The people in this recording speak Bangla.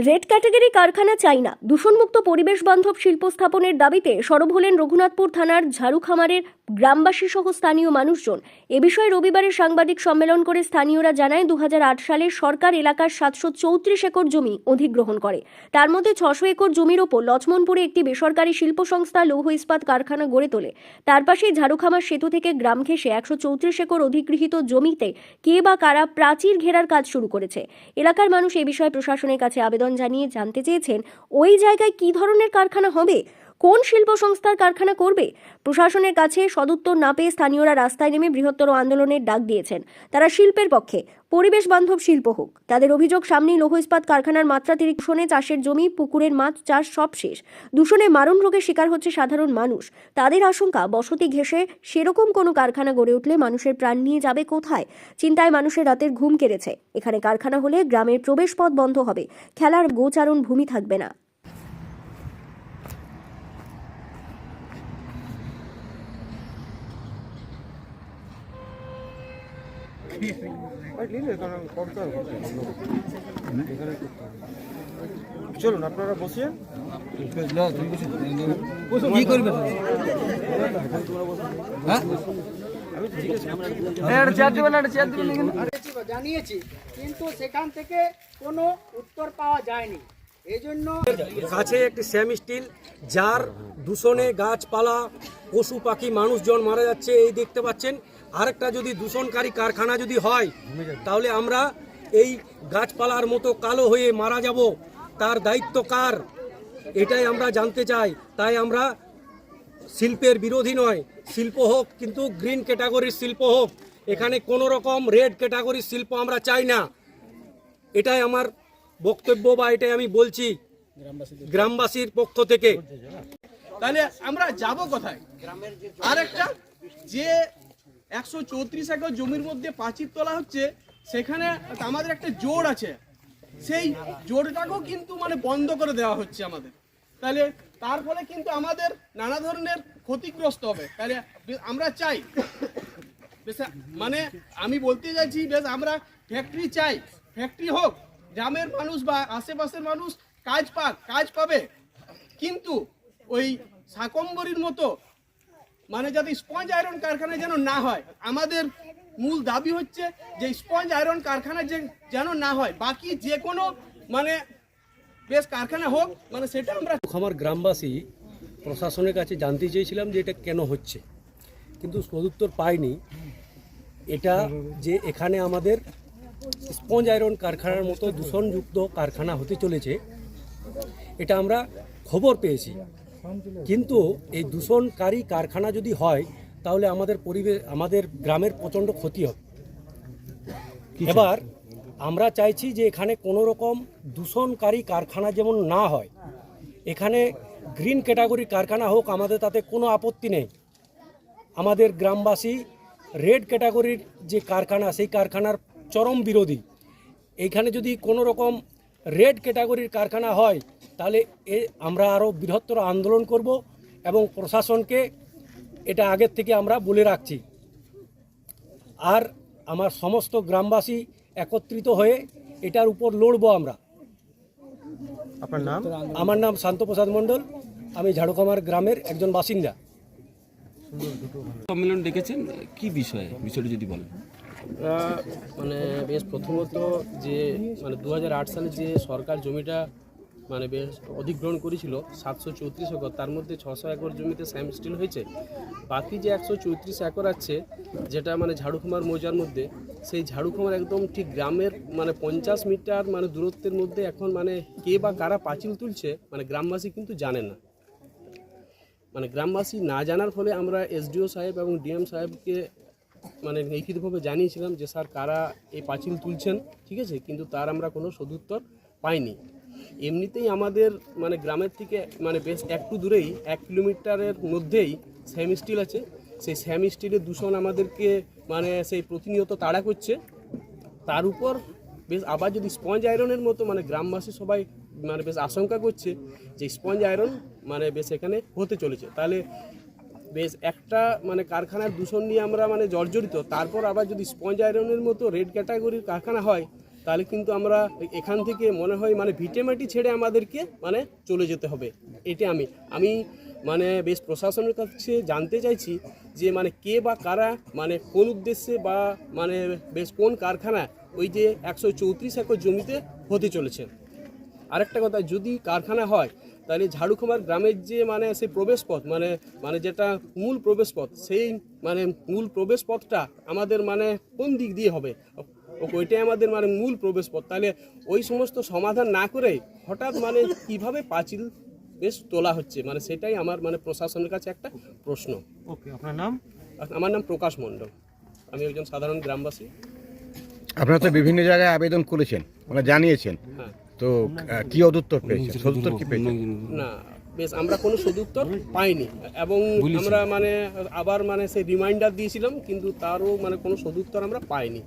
রেড ক্যাটাগরি কারখানা চাই না, দূষণমুক্ত পরিবেশ বান্ধব শিল্প স্থাপনের দাবিতে সরব হলেন রঘুনাথপুর থানার ঝাড়ুখামারের গ্রামবাসী সহ স্থানীয় মানুষজন। এ বিষয়ে রবিবারের সাংবাদিক সম্মেলন করে স্থানীয়রা জানায় 2008 সালে সরকার এলাকার 734 একর জমি অধিগ্রহণ করে। তার মধ্যে 600 একর জমির ওপর লক্ষ্মণপুরে একটি বেসরকারি শিল্প সংস্থা লৌহ ইস্পাত কারখানা গড়ে তোলে। তার পাশেই ঝাড়ুখামার সেতু থেকে গ্রাম ঘেঁষে 134 একর অধিগৃহীত জমিতে কে বা কারা প্রাচীর ঘেরার কাজ শুরু করেছে। এলাকার মানুষ এ বিষয়ে প্রশাসনের কাছে আবেদন জানিয়ে জানতে চেয়েছেন ওই জায়গায় কি ধরনের কারখানা হবে, কোন শিল্প সংস্থার কারখানা করবে। প্রশাসনের কাছে সদুত্তর না পেয়ে স্থানীয়রা রাস্তায় নেমে বৃহত্তর আন্দোলনের ডাক দিয়েছেন। তারা শিল্পের পক্ষে, পরিবেশ বান্ধব শিল্প হোক। তাদের অভিযোগ, সামনেই লৌহ ইস্পাত কারখানার মাত্রাতিরিক্ত দূষণে চাষের জমি, পুকুরের মাছ চাষ সব শেষ। দূষণে মারণ রোগের শিকার হচ্ছে সাধারণ মানুষ। তাদের আশঙ্কা, বসতি ঘেঁষে সেরকম কোনো কারখানা গড়ে উঠলে মানুষের প্রাণ নিয়ে যাবে কোথায়। চিন্তায় মানুষের রাতের ঘুম কেড়েছে। এখানে কারখানা হলে গ্রামের প্রবেশ পথ বন্ধ হবে, খেলার গোচারণ ভূমি থাকবে না। চলুন আপনারা বসেন। কি করবে? জানিয়েছি, কিন্তু সেখান থেকে কোনো উত্তর পাওয়া যায়নি। এই জন্য কাছে একটি স্যাম স্টিল, যার দূষণে গাছপালা, পশু পাখি, মানুষজন মারা যাচ্ছে, এই দেখতে পাচ্ছেন। আরেকটা যদি দূষণকারী কারখানা যদি হয়, তাহলে আমরা এই গাছপালার মতো কালো হয়ে মারা যাব। তার দায়িত্ব কার, এটাই আমরা জানতে চাই। তাই আমরা শিল্পের বিরোধী নয়, শিল্প হোক কিন্তু গ্রিন ক্যাটাগরির শিল্প হোক। এখানে কোনো রকম রেড ক্যাটাগরির শিল্প আমরা চাই না। এটাই আমার বক্তব্য, বা এটাই আমি বলছি গ্রামবাসীর পক্ষ থেকে। তাহলে আমরা যাব কোথায়? আরেকটা যে 134 একর জমির মধ্যে প্রাচীর তোলা হচ্ছে, সেখানে আমাদের একটা জোর আছে, সেই জোরটাকেও কিন্তু মানে বন্ধ করে দেওয়া হচ্ছে আমাদের। তাহলে তার ফলে কিন্তু আমাদের নানা ধরনের ক্ষতিগ্রস্ত হবে। তাহলে আমরা চাই বেশ, মানে আমি বলতে চাইছি, বেশ আমরা ফ্যাক্টরি চাই, ফ্যাক্টরি হোক, গ্রামের মানুষ বা আশেপাশের মানুষ কাজ পাবে। কিন্তু ওই শাকম্বরীর মতো মানে যাতে স্পঞ্জ আয়রন কারখানা যেন না হয়। আমাদের মূল দাবি হচ্ছে যে স্পঞ্জ আয়রন কারখানা যেন না হয়, বাকি যে কোনো মানে বেশ কারখানা হোক, মানে সেটা আমরা। আমার গ্রামবাসী প্রশাসনের কাছে জানতে চেয়েছিলাম যে এটা কেন হচ্ছে, কিন্তু সদুত্তর পাইনি। এটা যে এখানে আমাদের স্পঞ্জ আয়রন কারখানার মতো দূষণযুক্ত কারখানা হতে চলেছে, এটা আমরা খবর পেয়েছি। কিন্তু এই দূষণকারী কারখানা যদি হয়, তাহলে আমাদের পরিবেশ, আমাদের গ্রামের প্রচণ্ড ক্ষতি হবে। এবার আমরা চাইছি যে এখানে কোনো রকম দূষণকারী কারখানা যেমন না হয়, এখানে গ্রিন ক্যাটাগরির কারখানা হোক, আমাদের তাতে কোনো আপত্তি নেই। আমাদের গ্রামবাসী রেড ক্যাটাগরির যে কারখানা, সেই কারখানার চরম বিরোধী। এইখানে যদি কোনো রকম রেড ক্যাটাগরির কারখানা হয়, তাহলে আমরা আরও বৃহত্তর আন্দোলন করব এবং প্রশাসনকে এটা আগের থেকে আমরা বলে রাখছি। আর আমার সমস্ত গ্রামবাসী একত্রিত হয়ে এটার উপর লড়বো আমরা। আপনার নাম? আমার নাম শান্তপ্রসাদ মণ্ডল, আমি ঝাড়ুখামার গ্রামের একজন বাসিন্দা। সম্মেলন ডেকেছেন, কি বিষয়টা যদি বলেন। মানে বেশ প্রথমত যে মানে 2008 সালে যে সরকার জমিটা মানে বেশ অধিগ্রহণ করেছিল 734 একর, তার মধ্যে 600 একর জমিতে স্যাম স্টিল হয়েছে। বাকি যে 134 একর আছে, যেটা মানে ঝাড়ুখামার মৌজার মধ্যে, সেই ঝাড়ুখামার একদম ঠিক গ্রামের মানে 50 মিটার মানে দূরত্বের মধ্যে এখন মানে কে বা কারা পাঁচিল তুলছে, মানে গ্রামবাসী কিন্তু জানে না। মানে গ্রামবাসী না জানার ফলে আমরা এসডিও সাহেব এবং ডিএম সাহেবকে মানে লিখিতভাবে জানিয়েছিলাম যে স্যার কারা এই পাঁচিল তুলছেন, ঠিক আছে, কিন্তু তার আমরা কোনো সদুত্তর পাইনি। এমনিতেই আমাদের মানে গ্রামের থেকে মানে বেশ একটু দূরেই 1 কিলোমিটারের মধ্যেই স্যাম স্টিল আছে। সেই স্যাম স্টিলের দূষণ আমাদেরকে মানে সেই প্রতিনিয়ত তাড়া করছে। তার উপর বেশ আবার যদি স্পঞ্জ আয়রনের মতো মানে গ্রামবাসী সবাই মানে বেশ আশঙ্কা করছে যে স্পঞ্জ আয়রন মানে বেশ এখানে হতে চলেছে, তাহলে বেশ একটা মানে কারখানার দূষণ নিয়ে আমরা মানে জর্জরিত। তারপর আবার যদি স্পঞ্জ আয়রনের মতো রেড ক্যাটাগরির কারখানা হয়, তাহলে কিন্তু আমরা এখান থেকে মনে হয় মানে ভিটেমাটি ছেড়ে আমাদেরকে মানে চলে যেতে হবে। এটা আমি মানে বেশ প্রশাসনের কাছে জানতে চাইছি যে মানে কে বা কারা মানে কোন উদ্দেশ্যে বা মানে বেশ কোন কারখানা ওই যে 134 একর জমিতে হতে চলেছে। আরেকটা কথা, যদি কারখানা হয় তাহলে ঝাড়ুখামার গ্রামের যে মানে সেই প্রবেশপথ মানে যেটা মূল প্রবেশপথ, সেই মানে মূল প্রবেশপথটা আমাদের মানে কোন দিক দিয়ে হবে, ওইটাই আমাদের মানে মূল প্রবেশপথ। তাহলে ওই সমস্ত সমাধান না করে হঠাৎ মানে কিভাবে পাঁচিল বেশ তোলা হচ্ছে, মানে সেটাই আমার মানে প্রশাসনের কাছে একটা প্রশ্ন। ওকে, আপনার নাম? আমার নাম প্রকাশ মণ্ডল, আমি একজন সাধারণ গ্রামবাসী। আপনারা তো বিভিন্ন জায়গায় আবেদন করেছেন, মানে জানিয়েছেন, হ্যাঁ, তো কি সদুত্তর পেয়েছেন? সদুত্তর কি পেয়েছেন? না বেশ আমরা কোনো সদুত্তর পাইনি, এবং আমরা মানে আবার মানে সেই রিমাইন্ডার দিয়েছিলাম, কিন্তু তারও মানে কোনো সদুত্তর আমরা পাইনি।